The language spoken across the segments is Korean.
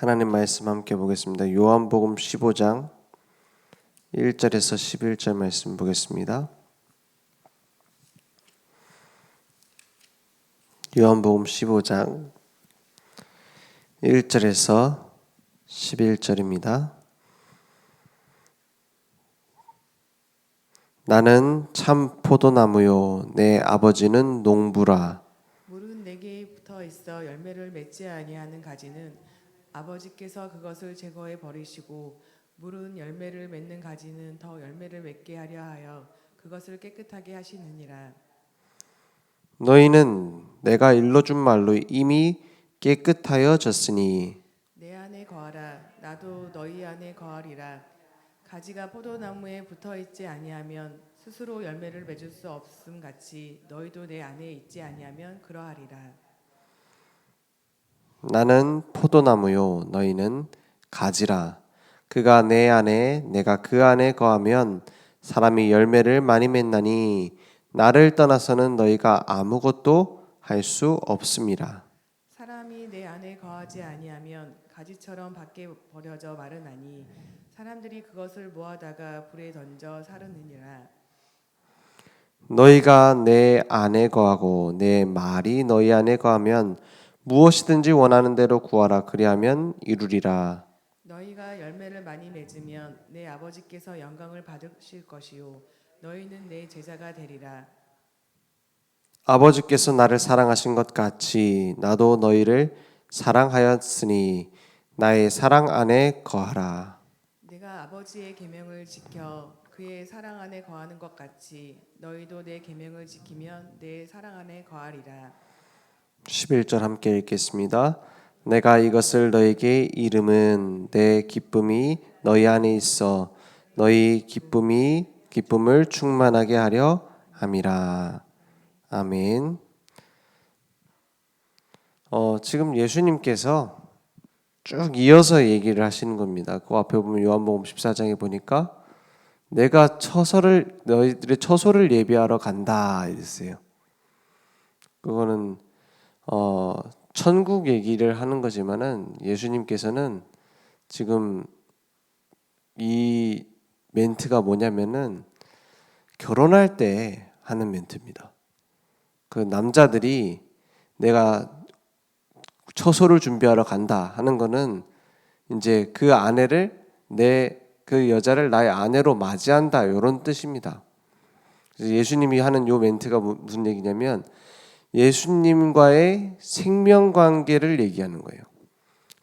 하나님 말씀 함께 보겠습니다. 요한복음 15장 1절에서 11절 말씀 보겠습니다. 요한복음 15장 1절에서 11절입니다. 나는 참 포도나무요 내 아버지는 농부라. 물은 내게 붙어 있어 열매를 맺지 아니하는 가지는 아버지께서 그것을 제거해 버리시고 물은 열매를 맺는 가지는 더 열매를 맺게 하려 하여 그것을 깨끗하게 하시느니라. 너희는 내가 일러준 말로 이미 깨끗하여졌으니 내 안에 거하라. 나도 너희 안에 거하리라. 가지가 포도나무에 붙어 있지 아니하면 스스로 열매를 맺을 수 없음 같이 너희도 내 안에 있지 아니하면 그러하리라. 나는 포도나무요 너희는 가지라. 그가 내 안에 내가 그 안에 거하면 사람이 열매를 많이 맺나니 나를 떠나서는 너희가 아무것도 할 수 없음이라. 사람이 내 안에 거하지 아니하면 가지처럼 밖에 버려져 마르나니 사람들이 그것을 모아다가 불에 던져 사르느니라. 너희가 내 안에 거하고 내 말이 너희 안에 거하면 무엇이든지 원하는 대로 구하라. 그리하면 이루리라. 너희가 열매를 많이 맺으면 내 아버지께서 영광을 받으실 것이요 너희는 내 제자가 되리라. 아버지께서 나를 사랑하신 것 같이 나도 너희를 사랑하였으니 나의 사랑 안에 거하라. 내가 아버지의 계명을 지켜 그의 사랑 안에 거하는 것 같이 너희도 내 계명을 지키면 내 사랑 안에 거하리라. 11절 함께 읽겠습니다. 내가 이것을 너에게 이름은 내 기쁨이 너희 안에 있어 너희 기쁨을 충만하게 하려 함이라. 아멘. 지금 예수님께서 쭉 이어서 얘기를 하시는 겁니다. 그 앞에 보면 요한복음 14장에 보니까 내가 너희들의 처소를 예비하러 간다 이랬어요. 그거는 천국 얘기를 하는 거지만은 예수님께서는 지금 이 멘트가 뭐냐면은 결혼할 때 하는 멘트입니다. 그 남자들이 내가 처소를 준비하러 간다 하는 거는 이제 그 아내를 그 여자를 나의 아내로 맞이한다 이런 뜻입니다. 그래서 예수님이 하는 요 멘트가 무슨 얘기냐면 예수님과의 생명 관계를 얘기하는 거예요.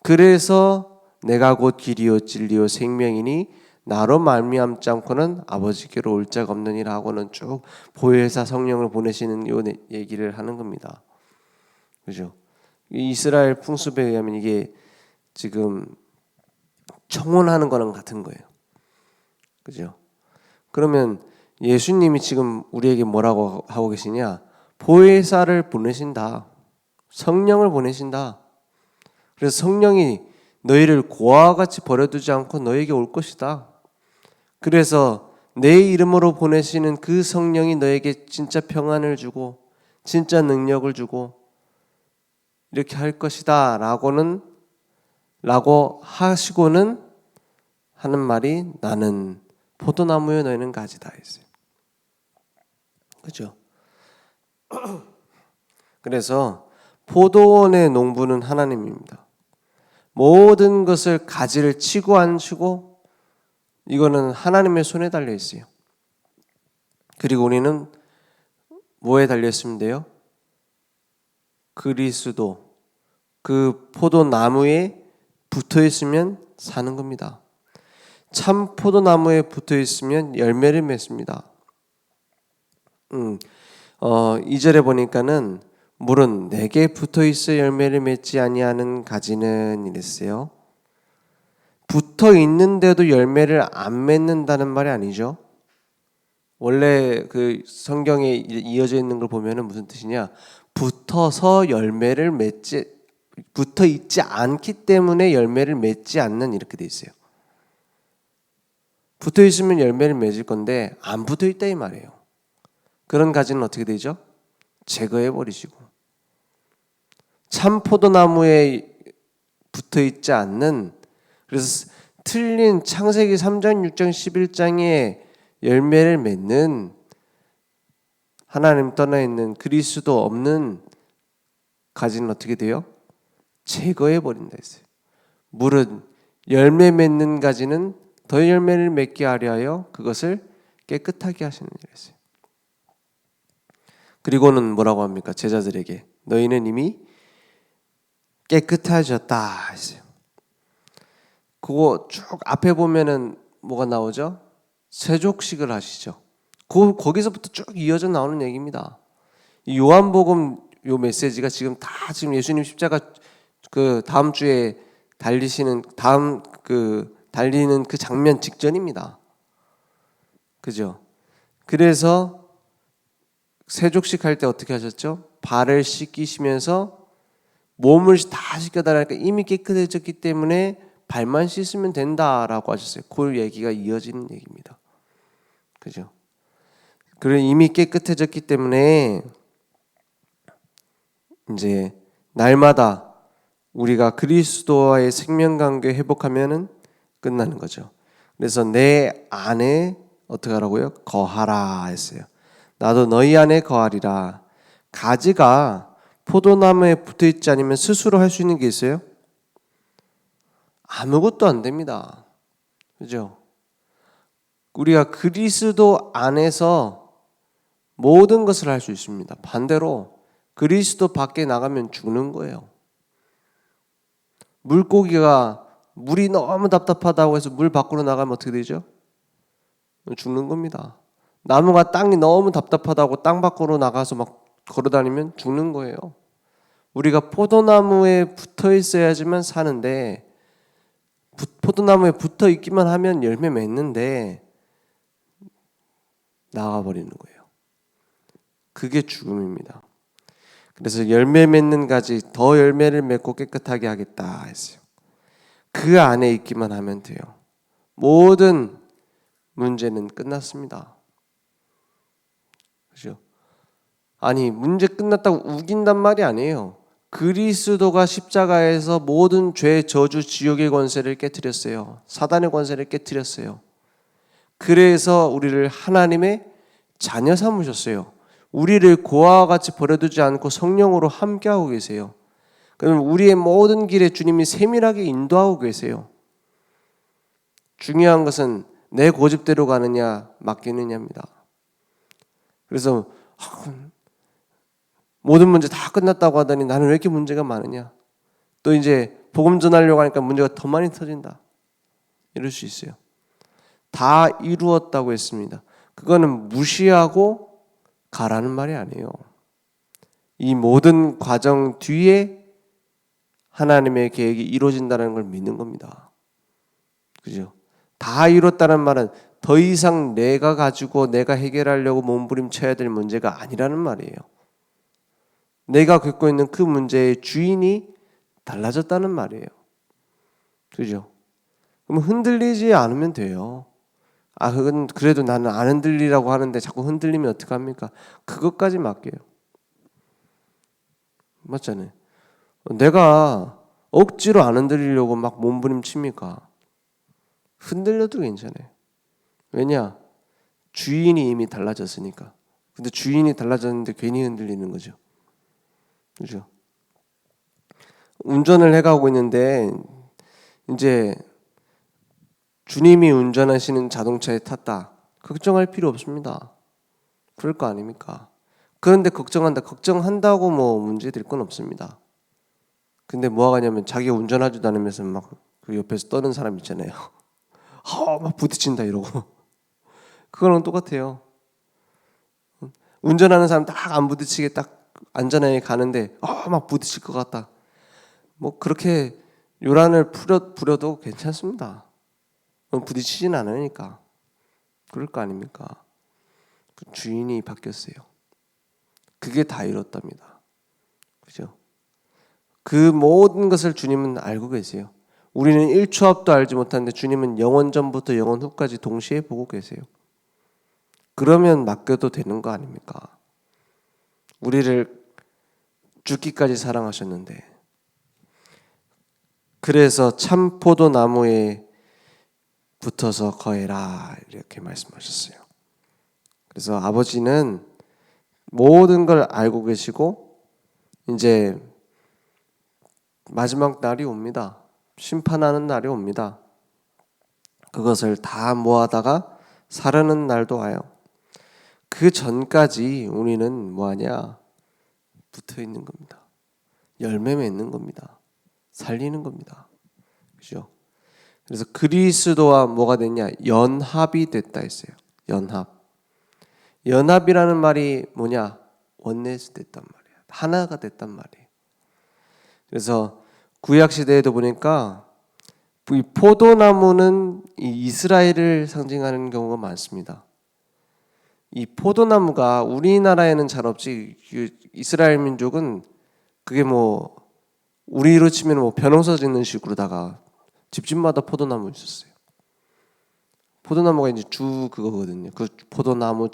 그래서 내가 곧 길이요 진리요 생명이니 나로 말미암지 않고는 아버지께로 올 자가 없느니라 하고는 쭉 보혜사 성령을 보내시는 요 얘기를 하는 겁니다. 그죠? 이스라엘 풍습에 의하면 이게 지금 청혼하는 거랑 같은 거예요. 그죠? 그러면 예수님이 지금 우리에게 뭐라고 하고 계시냐? 보혜사를 보내신다. 성령을 보내신다. 그래서 성령이 너희를 고아와 같이 버려두지 않고 너에게 올 것이다. 그래서 내 이름으로 보내시는 그 성령이 너에게 진짜 평안을 주고 진짜 능력을 주고 이렇게 할 것이다 라고 하시고는 하는 말이 나는 포도나무에 너희는 가지다 했어요. 그죠? 그래서 포도원의 농부는 하나님입니다. 모든 것을 가지를 치고 안 치고 이거는 하나님의 손에 달려 있어요. 그리고 우리는 뭐에 달려 있으면 돼요? 그리스도 그 포도나무에 붙어 있으면 사는 겁니다. 참 포도나무에 붙어 있으면 열매를 맺습니다. 2절에 보니까는 물은 내게 붙어 있어 열매를 맺지 아니하는 가지는 이랬어요. 붙어 있는데도 열매를 안 맺는다는 말이 아니죠. 원래 그 성경에 이어져 있는 걸 보면은 무슨 뜻이냐? 붙어 있지 않기 때문에 열매를 맺지 않는 이렇게 돼 있어요. 붙어 있으면 열매를 맺을 건데 안 붙어 있다 이 말이에요. 그런 가지는 어떻게 되죠? 제거해 버리시고 참 포도나무에 붙어 있지 않는, 그래서 틀린 창세기 3장, 6장, 11장의 열매를 맺는, 하나님 떠나 있는 그리스도 없는 가지는 어떻게 돼요? 제거해 버린다 했어요. 물은 열매 맺는 가지는 더 열매를 맺게 하려 하여 그것을 깨끗하게 하시는 일 했어요. 그리고는 뭐라고 합니까? 제자들에게 너희는 이미 깨끗해졌다 했어요. 그거 쭉 앞에 보면은 뭐가 나오죠? 세족식을 하시죠. 거기서부터 쭉 이어져 나오는 얘기입니다. 이 요한복음 요 메시지가 지금 예수님 십자가 그 다음 주에 달리는 그 장면 직전입니다. 그죠? 그래서 세족식 할 때 어떻게 하셨죠? 발을 씻기시면서 몸을 다 씻겨달라니까 이미 깨끗해졌기 때문에 발만 씻으면 된다라고 하셨어요. 그 얘기가 이어지는 얘기입니다. 그죠? 그래 이미 깨끗해졌기 때문에 이제 날마다 우리가 그리스도와의 생명관계 회복하면은 끝나는 거죠. 그래서 내 안에 어떻게 하라고요? 거하라 했어요. 나도 너희 안에 거하리라. 가지가 포도나무에 붙어 있지 않으면 스스로 할 수 있는 게 있어요? 아무것도 안 됩니다. 그죠? 우리가 그리스도 안에서 모든 것을 할 수 있습니다. 반대로 그리스도 밖에 나가면 죽는 거예요. 물고기가 물이 너무 답답하다고 해서 물 밖으로 나가면 어떻게 되죠? 죽는 겁니다. 나무가 땅이 너무 답답하다고 땅 밖으로 나가서 막 걸어다니면 죽는 거예요. 우리가 포도나무에 붙어 있어야지만 사는데 포도나무에 붙어 있기만 하면 열매 맺는데 나가버리는 거예요. 그게 죽음입니다. 그래서 열매 맺는 가지 더 열매를 맺고 깨끗하게 하겠다 했어요. 그 안에 있기만 하면 돼요. 모든 문제는 끝났습니다. 그죠? 아니 문제 끝났다고 우긴단 말이 아니에요. 그리스도가 십자가에서 모든 죄, 저주, 지옥의 권세를 깨뜨렸어요. 사단의 권세를 깨뜨렸어요. 그래서 우리를 하나님의 자녀 삼으셨어요. 우리를 고아와 같이 버려두지 않고 성령으로 함께하고 계세요. 그럼 우리의 모든 길에 주님이 세밀하게 인도하고 계세요. 중요한 것은 내 고집대로 가느냐 맡기느냐입니다. 그래서 모든 문제 다 끝났다고 하더니 나는 왜 이렇게 문제가 많으냐. 또 이제 복음 전하려고 하니까 문제가 더 많이 터진다. 이럴 수 있어요. 다 이루었다고 했습니다. 그거는 무시하고 가라는 말이 아니에요. 이 모든 과정 뒤에 하나님의 계획이 이루어진다는 걸 믿는 겁니다. 그죠? 다 이뤘다는 말은 더 이상 내가 가지고 내가 해결하려고 몸부림쳐야 될 문제가 아니라는 말이에요. 내가 겪고 있는 그 문제의 주인이 달라졌다는 말이에요. 그죠? 그럼 흔들리지 않으면 돼요. 그건 그래도 나는 안 흔들리라고 하는데 자꾸 흔들리면 어떡합니까? 그것까지 맡겨요. 맞잖아요. 내가 억지로 안 흔들리려고 막 몸부림칩니까? 흔들려도 괜찮아요. 왜냐? 주인이 이미 달라졌으니까. 근데 주인이 달라졌는데 괜히 흔들리는 거죠. 그죠? 운전을 해가고 있는데 이제 주님이 운전하시는 자동차에 탔다. 걱정할 필요 없습니다. 그럴 거 아닙니까? 그런데 걱정한다고 뭐 문제 될 건 없습니다. 근데 뭐 하냐면 자기가 운전하지도 않으면서 막 그 옆에서 떠는 사람 있잖아요. 막 부딪힌다 이러고. 그거랑 똑같아요. 운전하는 사람 딱 안 부딪히게 딱 안전하게 가는데 막 부딪힐 것 같다. 뭐 그렇게 요란을 부려도 괜찮습니다. 부딪히진 않으니까. 그럴 거 아닙니까? 그 주인이 바뀌었어요. 그게 다 이뤘답니다. 그죠? 그 모든 것을 주님은 알고 계세요. 우리는 1초 앞도 알지 못하는데 주님은 영원 전부터 영원 후까지 동시에 보고 계세요. 그러면 맡겨도 되는 거 아닙니까? 우리를 죽기까지 사랑하셨는데 그래서 참 포도나무에 붙어서 거해라 이렇게 말씀하셨어요. 그래서 아버지는 모든 걸 알고 계시고 이제 마지막 날이 옵니다. 심판하는 날이 옵니다. 그것을 다 모아다가 사르는 날도 와요. 그 전까지 우리는 뭐하냐? 붙어 있는 겁니다. 열매 맺는 겁니다. 살리는 겁니다. 그죠? 그래서 그리스도와 뭐가 됐냐? 연합이 됐다 했어요. 연합. 연합이라는 말이 뭐냐? 원네스 됐단 말이야. 하나가 됐단 말이에요. 그래서 구약 시대에도 보니까 이 포도나무는 이 이스라엘을 상징하는 경우가 많습니다. 이 포도나무가 우리나라에는 잘 없지 이스라엘 민족은 그게 뭐 우리로 치면 뭐 벼농사 짓는 식으로다가 집집마다 포도나무 있었어요. 포도나무가 이제 주 그거거든요. 그 포도나무,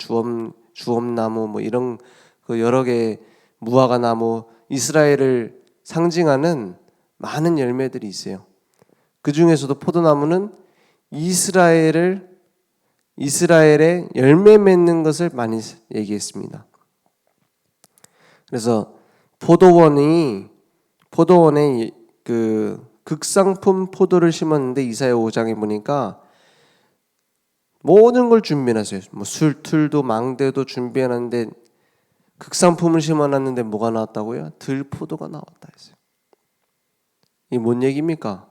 주엄나무 뭐 이런 그 여러 개의 무화과 나무 이스라엘을 상징하는 많은 열매들이 있어요. 그 중에서도 포도나무는 이스라엘의 열매 맺는 것을 많이 얘기했습니다. 그래서 포도원에 그 극상품 포도를 심었는데 이사야 5장에 보니까 모든 걸 준비해놨어요. 뭐 술틀도 망대도 준비해놨는데 극상품을 심어놨는데 뭐가 나왔다고요? 들포도가 나왔다 했어요. 이게 뭔 얘기입니까?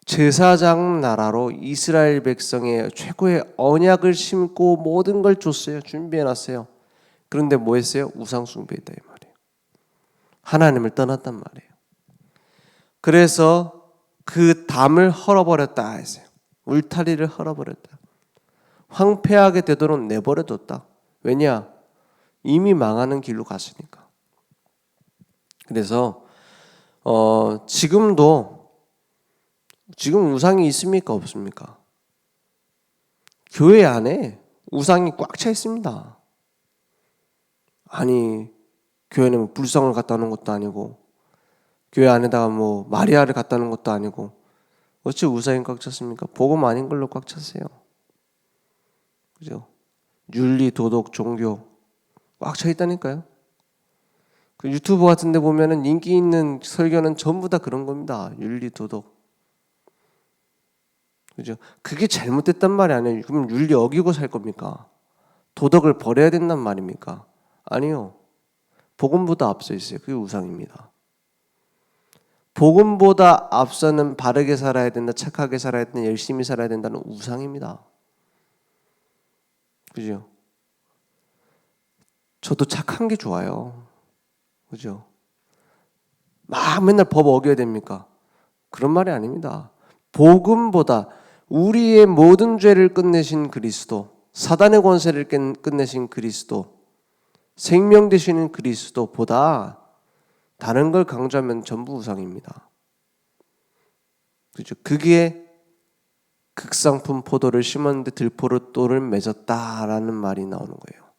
제사장 나라로 이스라엘 백성의 최고의 언약을 심고 모든 걸 줬어요. 준비해놨어요. 그런데 뭐 했어요? 우상 숭배했다 이 말이에요. 하나님을 떠났단 말이에요. 그래서 그 담을 헐어버렸다 했어요. 울타리를 헐어버렸다. 황폐하게 되도록 내버려뒀다. 왜냐? 이미 망하는 길로 갔으니까. 그래서 지금 우상이 있습니까? 없습니까? 교회 안에 우상이 꽉 차 있습니다. 아니 교회는 불상을 갖다 놓은 것도 아니고 교회 안에다가 뭐 마리아를 갖다 놓은 것도 아니고 어찌 우상이 꽉 찼습니까? 복음 아닌 걸로 꽉 찼어요. 그죠? 윤리, 도덕, 종교 꽉 차 있다니까요. 그 유튜브 같은 데 보면은 인기 있는 설교는 전부 다 그런 겁니다. 윤리, 도덕. 그죠? 그게 잘못됐단 말이 아니에요. 그럼 윤리 어기고 살 겁니까? 도덕을 버려야 된단 말입니까? 아니요. 복음보다 앞서 있어요. 그게 우상입니다. 복음보다 앞서는 바르게 살아야 된다, 착하게 살아야 된다, 열심히 살아야 된다는 우상입니다. 그죠? 저도 착한 게 좋아요. 그죠? 막 맨날 법 어겨야 됩니까? 그런 말이 아닙니다. 복음보다 우리의 모든 죄를 끝내신 그리스도, 사단의 권세를 끝내신 그리스도, 생명 되시는 그리스도보다 다른 걸 강조하면 전부 우상입니다. 그죠? 그게 극상품 포도를 심었는데 들포도를 맺었다라는 말이 나오는 거예요.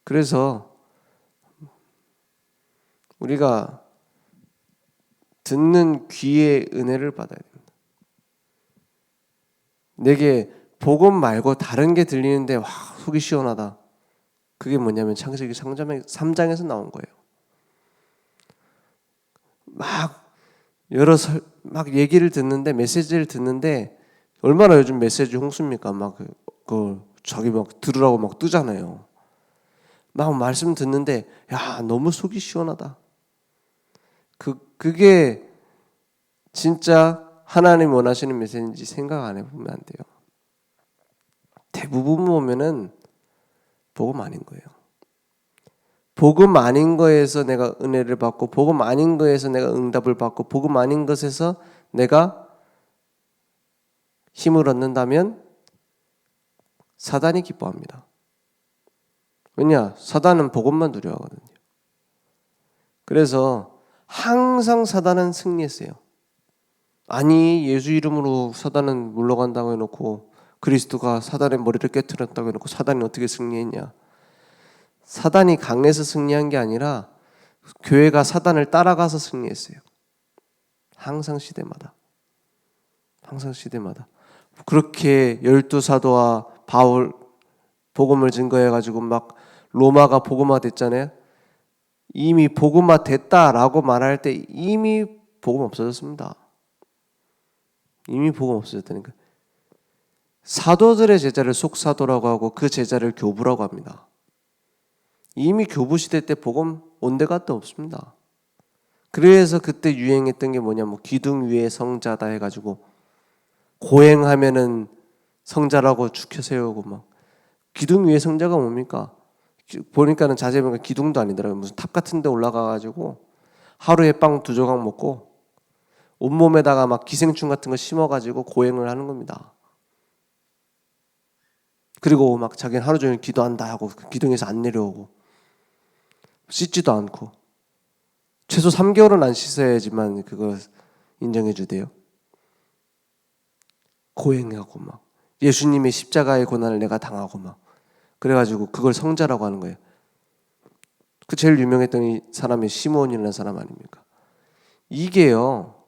그래서 우리가 듣는 귀의 은혜를 받아야 됩니다. 내게 복음 말고 다른 게 들리는데 와 속이 시원하다. 그게 뭐냐면 창세기 3장에서 나온 거예요. 막 얘기를 듣는데 메시지를 듣는데 얼마나 요즘 메시지 홍수입니까? 자기 막 들으라고 막 뜨잖아요. 막 말씀 듣는데 야 너무 속이 시원하다. 그게 진짜 하나님 원하시는 메시지인지 생각 안 해보면 안 돼요. 대부분 보면은 복음 아닌 거예요. 복음 아닌 거에서 내가 은혜를 받고 복음 아닌 거에서 내가 응답을 받고 복음 아닌 것에서 내가 힘을 얻는다면 사단이 기뻐합니다. 왜냐? 사단은 복음만 두려워하거든요. 그래서 항상 사단은 승리했어요. 아니 예수 이름으로 사단은 물러간다고 해놓고 그리스도가 사단의 머리를 깨트렸다고 해놓고 사단이 어떻게 승리했냐? 사단이 강해서 승리한 게 아니라 교회가 사단을 따라가서 승리했어요. 항상 시대마다. 항상 시대마다. 그렇게 12사도와 바울 복음을 증거해가지고 막 로마가 복음화 됐잖아요. 이미 복음화 됐다라고 말할 때 이미 복음 없어졌습니다. 이미 복음 없어졌다니까. 사도들의 제자를 속사도라고 하고 그 제자를 교부라고 합니다. 이미 교부 시대 때 복음 온데간데 없습니다. 그래서 그때 유행했던 게 뭐냐, 뭐 기둥 위에 성자다 해가지고 고행하면은 성자라고 축혀 세우고 막. 기둥 위에 성자가 뭡니까? 보니까는 자세히 보니까 기둥도 아니더라고요. 무슨 탑 같은 데 올라가가지고 하루에 빵 2조각 먹고 온몸에다가 막 기생충 같은 거 심어가지고 고행을 하는 겁니다. 그리고 막 자기는 하루 종일 기도한다 하고 기둥에서 안 내려오고 씻지도 않고 최소 3개월은 안 씻어야지만 그거 인정해 주대요. 고행하고 막 예수님의 십자가의 고난을 내가 당하고 막 그래가지고 그걸 성자라고 하는 거예요. 그 제일 유명했던 이 사람이 시므온이라는 사람 아닙니까? 이게요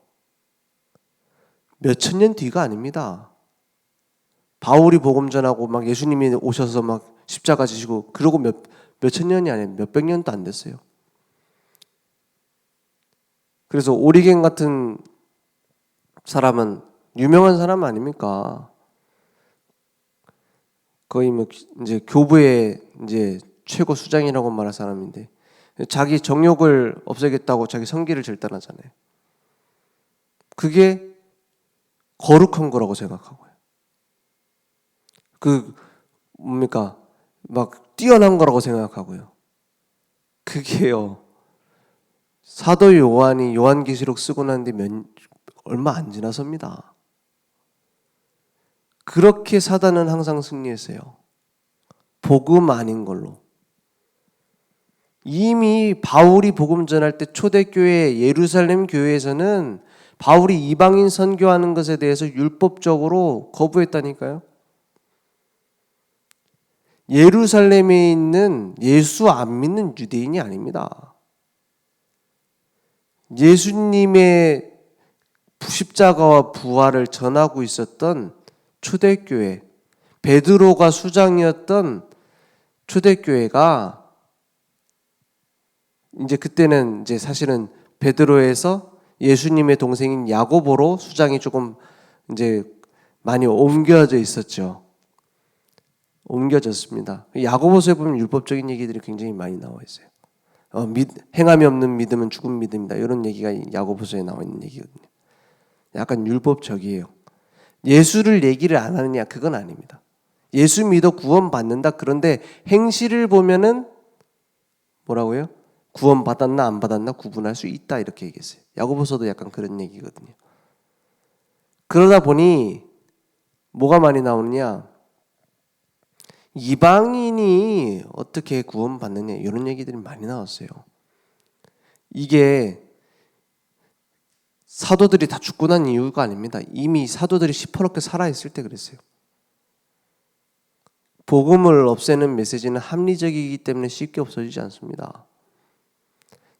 몇천 년 뒤가 아닙니다. 바울이 복음 전하고 막 예수님이 오셔서 막 십자가 지시고 그러고 몇천 년이 아니에요. 몇백 년도 안 됐어요. 그래서 오리겐 같은 사람은 유명한 사람 아닙니까? 거의 뭐 이제 교부의 이제 최고 수장이라고 말할 사람인데 자기 정욕을 없애겠다고 자기 성기를 절단하잖아요. 그게 거룩한 거라고 생각하고요. 그 뭡니까? 막 뛰어난 거라고 생각하고요. 그게요. 사도 요한이 요한계시록 쓰고 났는데 얼마 안 지나섭니다. 그렇게 사단은 항상 승리했어요. 복음 아닌 걸로. 이미 바울이 복음 전할 때 초대교회 예루살렘 교회에서는 바울이 이방인 선교하는 것에 대해서 율법적으로 거부했다니까요. 예루살렘에 있는 예수 안 믿는 유대인이 아닙니다. 예수님의 십자가와 부활을 전하고 있었던 초대교회, 베드로가 수장이었던 초대교회가 이제 그때는 이제 사실은 베드로에서 예수님의 동생인 야고보로 수장이 조금 이제 많이 옮겨져 있었죠. 옮겨졌습니다. 야고보서에 보면 율법적인 얘기들이 굉장히 많이 나와 있어요. 행함이 없는 믿음은 죽은 믿음이다. 이런 얘기가 야고보서에 나와 있는 얘기거든요. 약간 율법적이에요. 예수를 얘기를 안 하느냐 그건 아닙니다. 예수 믿어 구원받는다. 그런데 행실을 보면은 뭐라고요? 구원받았나 안 받았나 구분할 수 있다 이렇게 얘기했어요. 야고보서도 약간 그런 얘기거든요. 그러다 보니 뭐가 많이 나오느냐? 이방인이 어떻게 구원받느냐 이런 얘기들이 많이 나왔어요. 이게 사도들이 다 죽고 난 이유가 아닙니다. 이미 사도들이 시퍼렇게 살아있을 때 그랬어요. 복음을 없애는 메시지는 합리적이기 때문에 쉽게 없어지지 않습니다.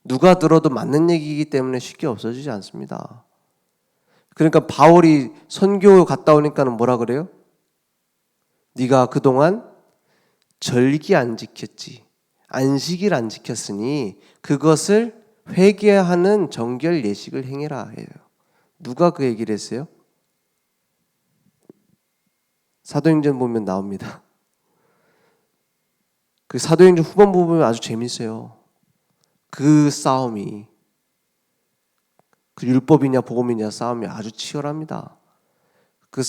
누가 들어도 맞는 얘기이기 때문에 쉽게 없어지지 않습니다. 그러니까 바울이 선교 갔다 오니까는 뭐라 그래요? 네가 그동안 절기 안 지켰지, 안식일 안 지켰으니 그것을 회개하는 정결 예식을 행해라 해요. 누가 그 얘기를 했어요? 사도행전 보면 나옵니다. 그 사도행전 후반부 보면 아주 재밌어요. 그 싸움이 그 율법이냐 복음이냐 싸움이 아주 치열합니다. 그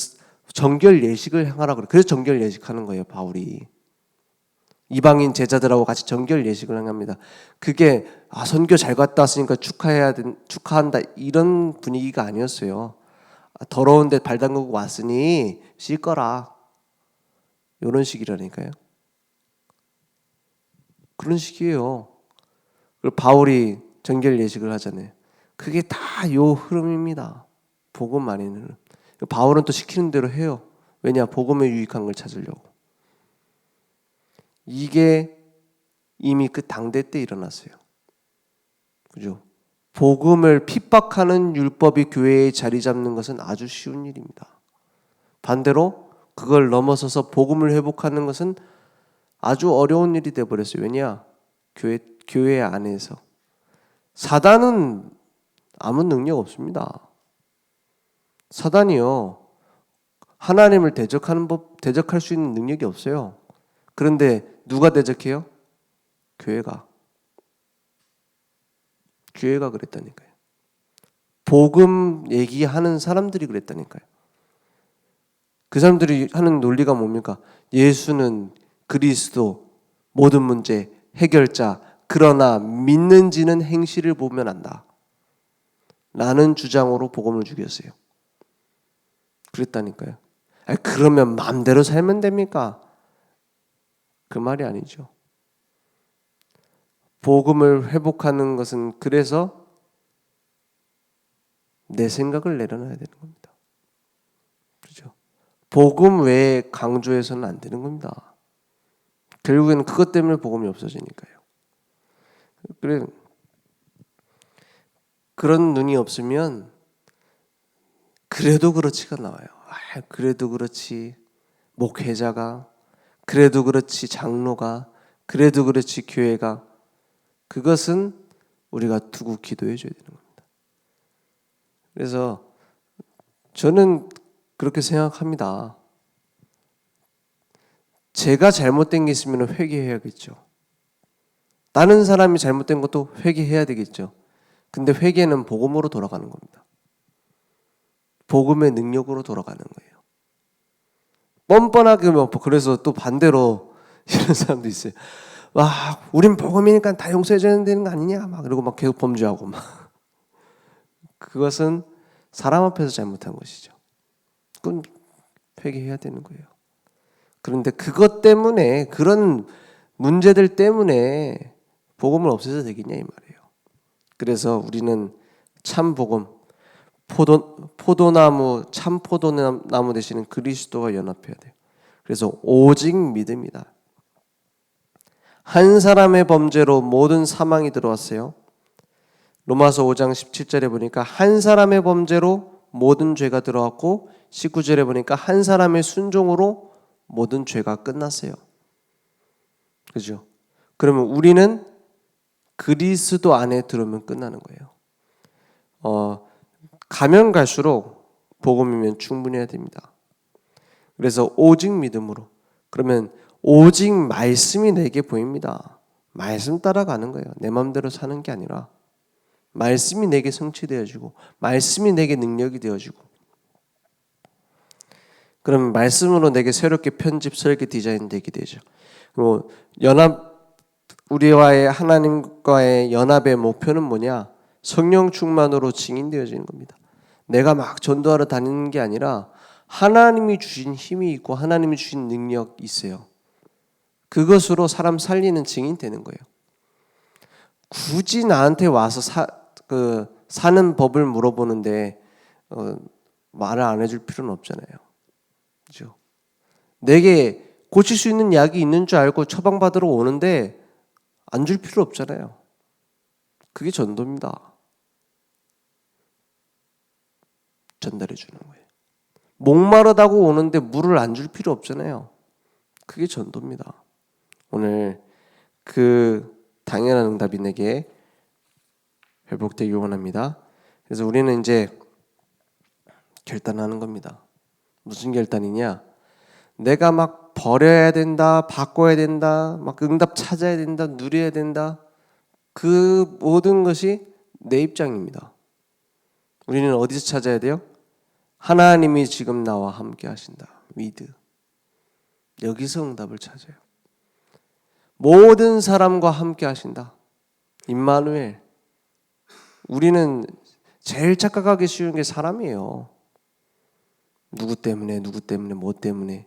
정결 예식을 행하라 그래. 그래서 정결 예식하는 거예요, 바울이. 이방인 제자들하고 같이 정결 예식을 행합니다. 그게 선교 잘 갔다 왔으니까 축하한다 이런 분위기가 아니었어요. 더러운데 발 담그고 왔으니 씻거라 이런 식이라니까요. 그런 식이에요. 그리고 바울이 정결 예식을 하잖아요. 그게 다 요 흐름입니다. 복음 아닌 흐름. 바울은 또 시키는 대로 해요. 왜냐? 복음에 유익한 걸 찾으려고. 이게 이미 그 당대 때 일어났어요. 그죠? 복음을 핍박하는 율법이 교회에 자리 잡는 것은 아주 쉬운 일입니다. 반대로 그걸 넘어서서 복음을 회복하는 것은 아주 어려운 일이 되어버렸어요. 왜냐? 교회 안에서 사단은 아무 능력 없습니다. 사단이요, 하나님을 대적할 수 있는 능력이 없어요. 그런데 누가 대적해요? 교회가 그랬다니까요. 복음 얘기하는 사람들이 그랬다니까요. 그 사람들이 하는 논리가 뭡니까? 예수는 그리스도, 모든 문제 해결자, 그러나 믿는지는 행실을 보면 안다 라는 주장으로 복음을 죽였어요. 그랬다니까요. 그러면 마음대로 살면 됩니까? 그 말이 아니죠. 복음을 회복하는 것은 그래서 내 생각을 내려놔야 되는 겁니다. 그렇죠? 복음 외에 강조해서는 안 되는 겁니다. 결국에는 그것 때문에 복음이 없어지니까요. 그래, 그런 눈이 없으면 그래도 그렇지가 나와요. 그래도 그렇지 목회자가, 그래도 그렇지 장로가, 그래도 그렇지 교회가, 그것은 우리가 두고 기도해 줘야 되는 겁니다. 그래서 저는 그렇게 생각합니다. 제가 잘못된 게 있으면 회개해야겠죠. 다른 사람이 잘못된 것도 회개해야 되겠죠. 근데 회개는 복음으로 돌아가는 겁니다. 복음의 능력으로 돌아가는 거예요. 뻔뻔하게 그래서 또 반대로 이런 사람도 있어요. 와, 우린 복음이니까 다 용서해줘야 되는 거 아니냐? 막 그러고 막 계속 범죄하고 막. 그것은 사람 앞에서 잘못한 것이죠. 그건 회개해야 되는 거예요. 그런데 그것 때문에, 그런 문제들 때문에 복음을 없애서 되겠냐 이 말이에요. 그래서 우리는 참 복음, 포도나무, 참 포도나무 되시는 그리스도와 연합해야 돼요. 그래서 오직 믿음이다. 한 사람의 범죄로 모든 사망이 들어왔어요. 로마서 5장 17절에 보니까 한 사람의 범죄로 모든 죄가 들어왔고 19절에 보니까 한 사람의 순종으로 모든 죄가 끝났어요. 그죠? 그러면 우리는 그리스도 안에 들어오면 끝나는 거예요. 가면 갈수록 복음이면 충분해야 됩니다. 그래서 오직 믿음으로, 그러면 오직 말씀이 내게 보입니다. 말씀 따라가는 거예요. 내 마음대로 사는 게 아니라 말씀이 내게 성취되어지고 말씀이 내게 능력이 되어지고, 그러면 말씀으로 내게 새롭게 편집, 설계, 디자인 되게 되죠. 그리고 우리와의 하나님과의 연합의 목표는 뭐냐? 성령 충만으로 증인되어지는 겁니다. 내가 막 전도하러 다니는 게 아니라 하나님이 주신 힘이 있고 하나님이 주신 능력이 있어요. 그것으로 사람 살리는 증인 되는 거예요. 굳이 나한테 와서 사는 법을 물어보는데 말을 안 해줄 필요는 없잖아요. 그렇죠? 내게 고칠 수 있는 약이 있는 줄 알고 처방받으러 오는데 안 줄 필요 없잖아요. 그게 전도입니다. 전달해 주는 거예요. 목마르다고 오는데 물을 안 줄 필요 없잖아요. 그게 전도입니다. 오늘 그 당연한 응답이 내게 회복되기 원합니다. 그래서 우리는 이제 결단하는 겁니다. 무슨 결단이냐? 내가 막 버려야 된다, 바꿔야 된다, 막 응답 찾아야 된다, 누려야 된다. 그 모든 것이 내 입장입니다. 우리는 어디서 찾아야 돼요? 하나님이 지금 나와 함께 하신다. 위드. 여기서 응답을 찾아요. 모든 사람과 함께 하신다. 임마누엘. 우리는 제일 착각하기 쉬운 게 사람이에요. 누구 때문에, 뭐 때문에.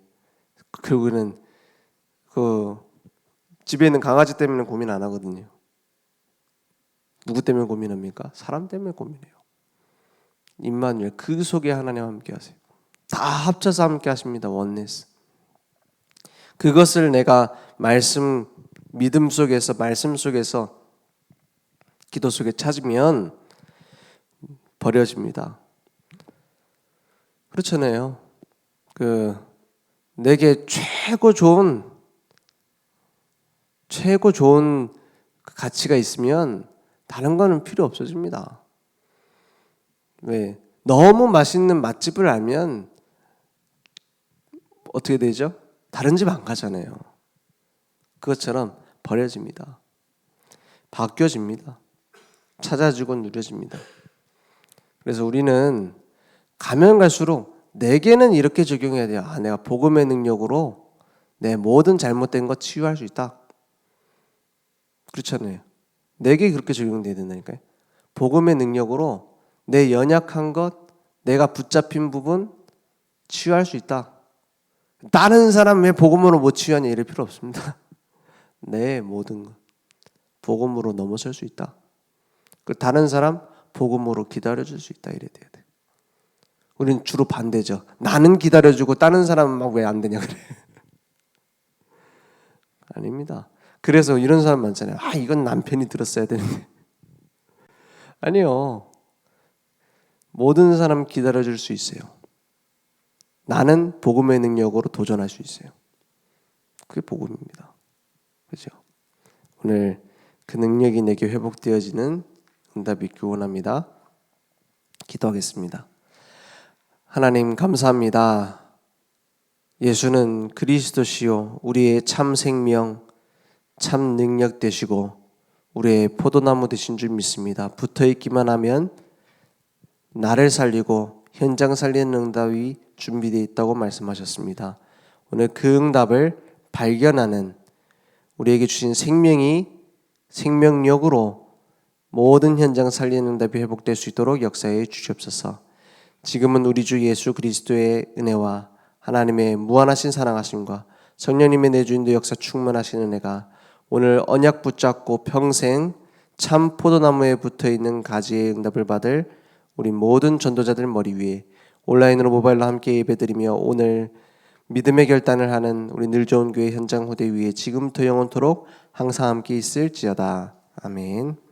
결국에는 집에 있는 강아지 때문에 고민 안 하거든요. 누구 때문에 고민합니까? 사람 때문에 고민해요. 임마누엘, 그 속에 하나님 함께 하세요. 다 합쳐서 함께 하십니다. 원네스. 그것을 내가 믿음 속에서, 말씀 속에서, 기도 속에 찾으면 버려집니다. 그렇잖아요. 내게 최고 좋은 그 가치가 있으면 다른 거는 필요 없어집니다. 왜? 너무 맛있는 맛집을 알면 어떻게 되죠? 다른 집 안 가잖아요. 그것처럼 버려집니다. 바뀌어집니다. 찾아지고 누려집니다. 그래서 우리는 가면 갈수록 내게는 이렇게 적용해야 돼요. 내가 복음의 능력으로 내 모든 잘못된 것 치유할 수 있다. 그렇잖아요. 내게 그렇게 적용돼야 된다니까요. 복음의 능력으로 내 연약한 것, 내가 붙잡힌 부분 치유할 수 있다. 다른 사람 왜 복음으로 못 치유하냐 이럴 필요 없습니다. 내 모든 것 복음으로 넘어설 수 있다. 다른 사람 복음으로 기다려줄 수 있다 이래야 돼요. 우리는 주로 반대죠. 나는 기다려주고 다른 사람은 막 왜 안 되냐 그래. 아닙니다. 그래서 이런 사람 많잖아요. 이건 남편이 들었어야 되는데. 아니요. 모든 사람 기다려줄 수 있어요. 나는 복음의 능력으로 도전할 수 있어요. 그게 복음입니다. 그렇죠? 오늘 그 능력이 내게 회복되어지는 응답이 있길 원합니다. 기도하겠습니다. 하나님 감사합니다. 예수는 그리스도시요 우리의 참 생명, 참 능력 되시고 우리의 포도나무 되신 줄 믿습니다. 붙어있기만 하면 나를 살리고 현장 살리는 응답이 준비되어 있다고 말씀하셨습니다. 오늘 그 응답을 발견하는 우리에게 주신 생명이 생명력으로 모든 현장 살리는 응답이 회복될 수 있도록 역사해 주시옵소서. 지금은 우리 주 예수 그리스도의 은혜와 하나님의 무한하신 사랑하심과 성령님의 내주인도 역사 충만하신 은혜가 오늘 언약 붙잡고 평생 참 포도나무에 붙어있는 가지의 응답을 받을 우리 모든 전도자들 머리 위에 온라인으로 모바일로 함께 예배드리며 오늘 믿음의 결단을 하는 우리 늘 좋은 교회 현장 후대 위에 지금부터 영원토록 항상 함께 있을지어다. 아멘.